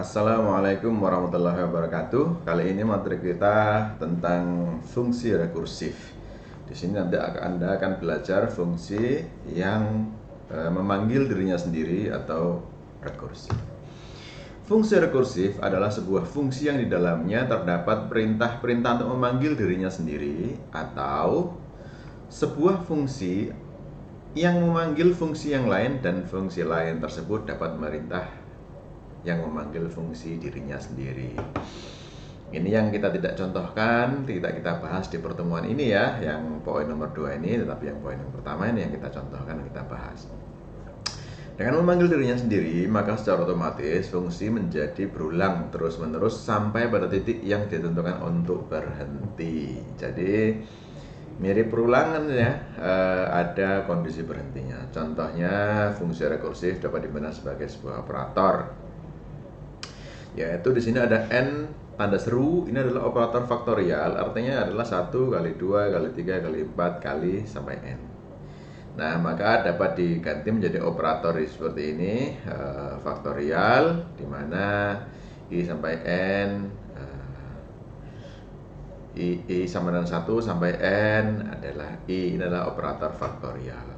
Assalamualaikum warahmatullahi wabarakatuh. Kali ini materi kita tentang fungsi rekursif. Di sini nanti Anda akan belajar fungsi yang memanggil dirinya sendiri atau rekursif. Fungsi rekursif adalah sebuah fungsi yang di dalamnya terdapat perintah-perintah untuk memanggil dirinya sendiri atau sebuah fungsi yang memanggil fungsi yang lain dan fungsi lain tersebut dapat merintah yang memanggil fungsi dirinya sendiri. Ini yang kita tidak contohkan, tidak kita bahas di pertemuan ini ya, yang poin nomor 2 ini, tetapi yang poin yang pertama ini yang kita contohkan, kita bahas. Dengan memanggil dirinya sendiri, maka secara otomatis fungsi menjadi berulang terus-menerus sampai pada titik yang ditentukan untuk berhenti. Jadi mirip perulangan ya, ada kondisi berhentinya. Contohnya fungsi rekursif dapat dibina sebagai sebuah operator. Yaitu di sini ada n tanda seru, ini adalah operator faktorial, artinya adalah 1 kali 2 kali 3 kali 4 kali sampai n. Nah, maka dapat diganti menjadi operator seperti ini, faktorial, di mana i sampai n, i sama dengan 1 sampai n adalah i, ini adalah operator faktorial.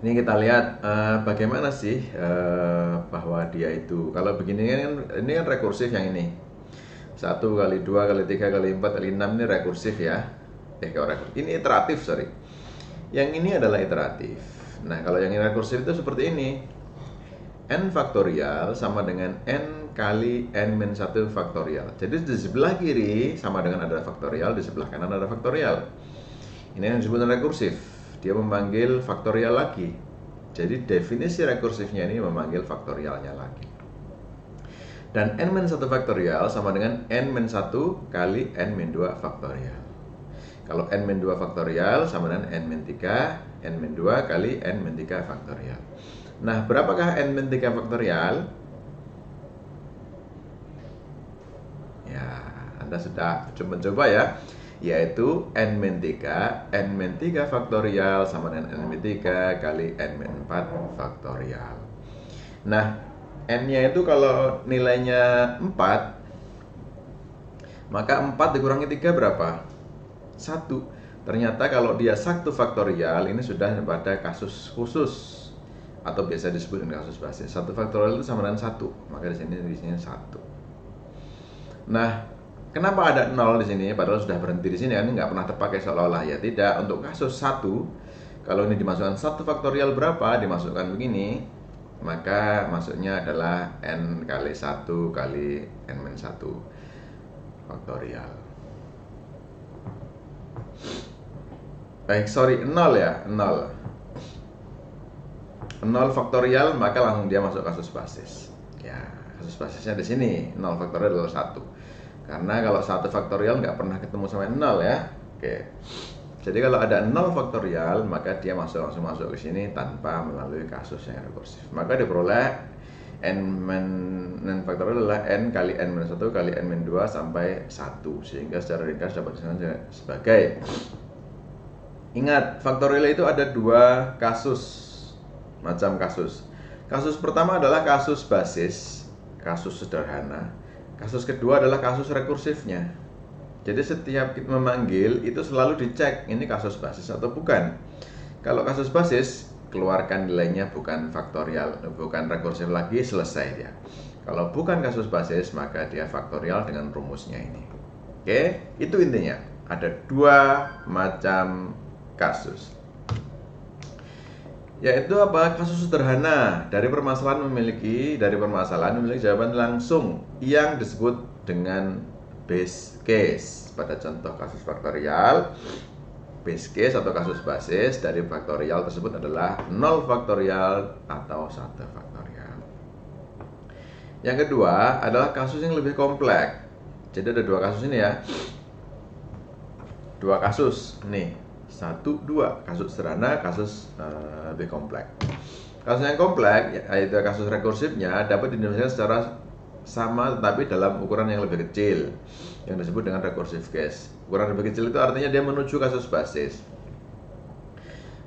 Ini kita lihat bagaimana sih bahwa dia itu, kalau begini kan ini kan rekursif yang ini 1 kali 2 kali 3 kali 4 kali 6 ini rekursif ya. Ini iteratif, sorry. Yang ini adalah iteratif. Nah, kalau yang ini rekursif itu seperti ini. N faktorial sama dengan n kali n-1 faktorial. Jadi di sebelah kiri sama dengan ada faktorial, di sebelah kanan ada faktorial. Ini yang disebut rekursif. Dia memanggil faktorial lagi. Jadi definisi rekursifnya ini memanggil faktorialnya lagi. Dan n-1 faktorial sama dengan n-1 kali n-2 faktorial. Kalau n-2 faktorial sama dengan n-3, n-2 kali n-3 faktorial. Nah, berapakah n-3 faktorial? Ya, Anda sudah mencoba ya. Yaitu n-3 faktorial sama dengan n-3 kali n-4 faktorial. Nah, n-nya itu kalau nilainya 4, maka 4 dikurangi 3 berapa? 1. Ternyata kalau dia 1 faktorial, ini sudah pada kasus khusus atau biasa disebut dengan kasus basis. 1 faktorial itu sama dengan 1, maka di sini 1. Nah, kenapa ada 0 di sini? Padahal sudah berhenti di sini kan, nggak pernah terpakai seolah-olah ya. Tidak, untuk kasus 1, kalau ini dimasukkan 1 faktorial berapa? Dimasukkan begini, maka masuknya adalah n kali 1 kali n-1 faktorial. Sorry, 0 ya, 0 faktorial, maka langsung dia masuk kasus basis. Ya, kasus basisnya di sini, 0 faktorial adalah 1. Karena kalau 1 faktorial nggak pernah ketemu sama 0 ya. Oke. Jadi kalau ada 0 faktorial, maka dia langsung masuk ke sini tanpa melalui kasus yang rekursif. Maka diperoleh n faktorial adalah n kali n-1 kali n-2 sampai 1. Sehingga secara ringkas dapat disebut sebagai, ingat, faktorial itu ada 2 macam kasus. Kasus pertama adalah kasus basis, kasus sederhana. Kasus kedua adalah kasus rekursifnya. Jadi setiap kita memanggil itu selalu dicek ini kasus basis atau bukan. Kalau kasus basis, keluarkan nilainya bukan faktorial, bukan rekursif lagi, selesai dia. Kalau bukan kasus basis, maka dia faktorial dengan rumusnya ini. Oke, itu intinya. Ada 2 macam kasus. Yaitu apa? Kasus sederhana dari permasalahan memiliki jawaban langsung yang disebut dengan base case. Pada contoh kasus faktorial, base case atau kasus basis dari faktorial tersebut adalah 0 faktorial atau 1 faktorial. Yang kedua adalah kasus yang lebih kompleks. Jadi ada 2 kasus ini ya. 2 kasus nih. 1, 2, kasus sederhana, kasus lebih kompleks. Kasus yang kompleks, yaitu kasus rekursifnya, dapat didefinisikan secara sama tetapi dalam ukuran yang lebih kecil, yang disebut dengan rekursif case. Ukuran lebih kecil itu artinya dia menuju kasus basis.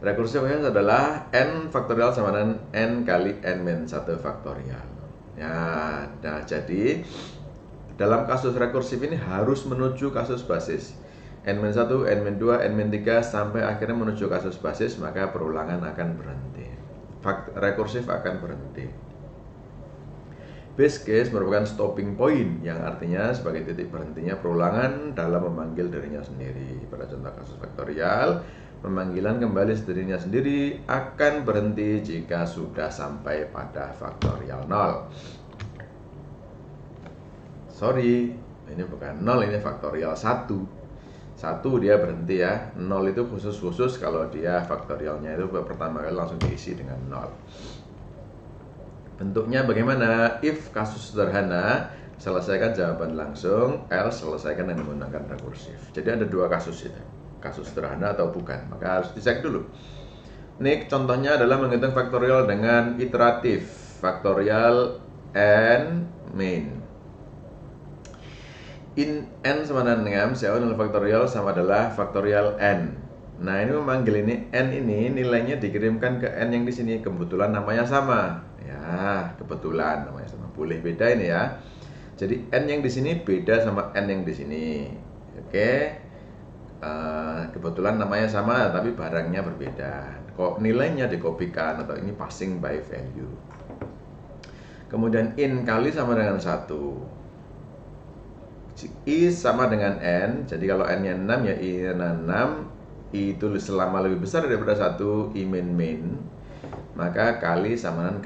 Rekursif case adalah n faktorial sama dengan n kali n-1 faktorial. Ya, nah jadi dalam kasus rekursif ini harus menuju kasus basis N-1, N-2, N-3 sampai akhirnya menuju kasus basis, maka perulangan akan berhenti. Rekursif akan berhenti. Base case merupakan stopping point, yang artinya sebagai titik berhentinya perulangan dalam memanggil dirinya sendiri. Pada contoh kasus faktorial, pemanggilan kembali dirinya sendiri akan berhenti jika sudah sampai pada faktorial 0. Sorry, ini bukan 0, ini faktorial 1. 1 dia berhenti ya. 0 itu khusus kalau dia faktorialnya itu pertama kali langsung diisi dengan 0. Bentuknya bagaimana? If kasus sederhana, selesaikan jawaban langsung, else selesaikan dengan menggunakan rekursif. Jadi ada dua kasus itu, kasus sederhana atau bukan, maka harus dicek dulu. Ini contohnya adalah menghitung faktorial dengan iteratif, faktorial n min. In n sama dengan 6, C1 nilai faktorial sama adalah faktorial n. Nah, ini memanggil ini n ini nilainya dikirimkan ke n yang di sini, kebetulan namanya sama. Ya, kebetulan namanya sama. Boleh beda ini ya. Jadi n yang di sini beda sama n yang di sini. Oke. Kebetulan namanya sama tapi barangnya berbeda. Kok nilainya dikopikan atau ini passing by value. Kemudian in kali sama dengan 1. I sama dengan N, jadi kalau N-nya 6 ya I-nya 6, I itu selama lebih besar daripada 1, I min, maka kali sama dengan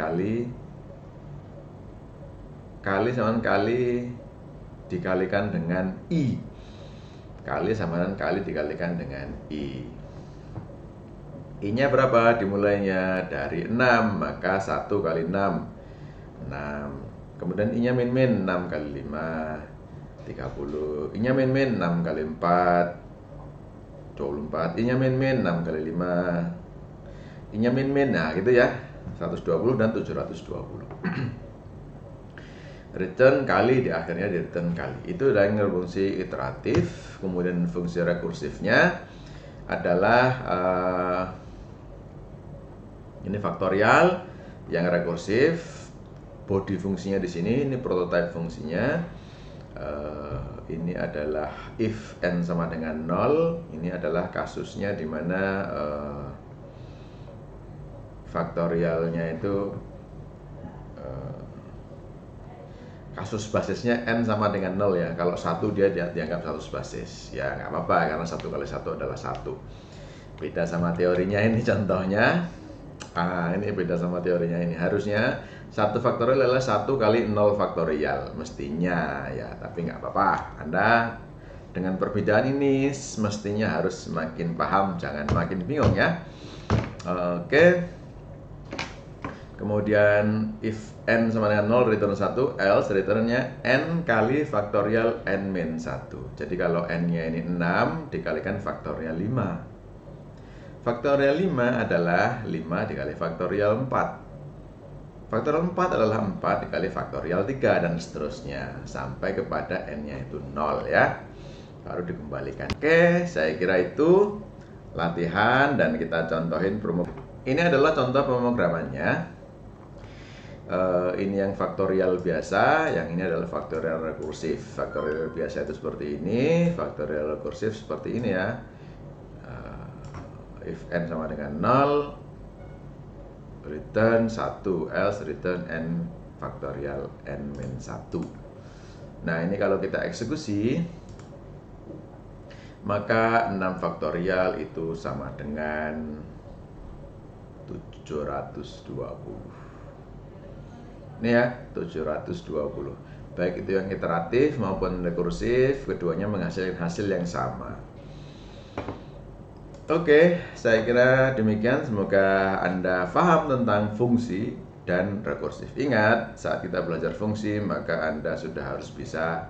kali dikalikan dengan I, kali sama dengan kali dikalikan dengan I. I-nya berapa? Dimulainya dari 6, maka 1 kali 6, 6. Kemudian I-nya min 6 kali 5, 30. I-nya min 6 kali 4, 24. I-nya min 6 kali 5. I-nya min, nah gitu ya, 120 dan 720. Return kali, di akhirnya di return kali. Itu adalah fungsi iteratif. Kemudian fungsi rekursifnya adalah ini faktorial yang rekursif. Body fungsinya di sini, ini prototype fungsinya. Ini adalah if n sama dengan 0. Ini adalah kasusnya di mana faktorialnya itu kasus basisnya n sama dengan 0 ya. Kalau 1 dia dianggap kasus basis. Ya nggak apa-apa karena 1 kali 1 adalah 1. Beda sama teorinya ini contohnya. Ini beda sama teorinya ini. Harusnya 1 faktorial adalah 1 kali 0 faktorial mestinya ya, tapi nggak apa-apa. Anda dengan perbedaan ini mestinya harus semakin paham, jangan makin bingung ya. Oke. Kemudian if n sama dengan 0 return 1, else returnnya n kali faktorial n min 1. Jadi kalau n-nya ini 6 dikalikan faktorial 5. Faktorial 5 adalah 5 dikali faktorial 4. Faktorial 4 adalah 4 dikali faktorial 3 dan seterusnya sampai kepada n-nya itu 0 ya. Baru dikembalikan. Oke, saya kira itu latihan dan kita contohin ini adalah contoh pemrogramannya. Ini yang faktorial biasa, yang ini adalah faktorial rekursif. Faktorial biasa itu seperti ini, faktorial rekursif seperti ini ya. If n sama dengan 0, return 1, else return n faktorial n min 1. Nah ini kalau kita eksekusi, maka 6 faktorial itu sama dengan 720. Ini ya, 720. Baik itu yang iteratif maupun rekursif, keduanya menghasilkan hasil yang sama. Oke, saya kira demikian. Semoga Anda paham tentang fungsi dan rekursif. Ingat, saat kita belajar fungsi, maka Anda sudah harus bisa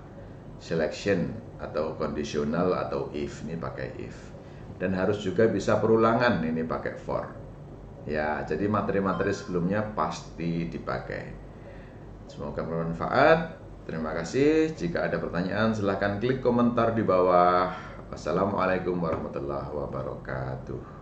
selection atau conditional atau if, ini pakai if. Dan harus juga bisa perulangan, ini pakai for. Ya, jadi materi-materi sebelumnya pasti dipakai. Semoga bermanfaat. Terima kasih. Jika ada pertanyaan, silahkan klik komentar di bawah. Wassalamualaikum warahmatullahi wabarakatuh.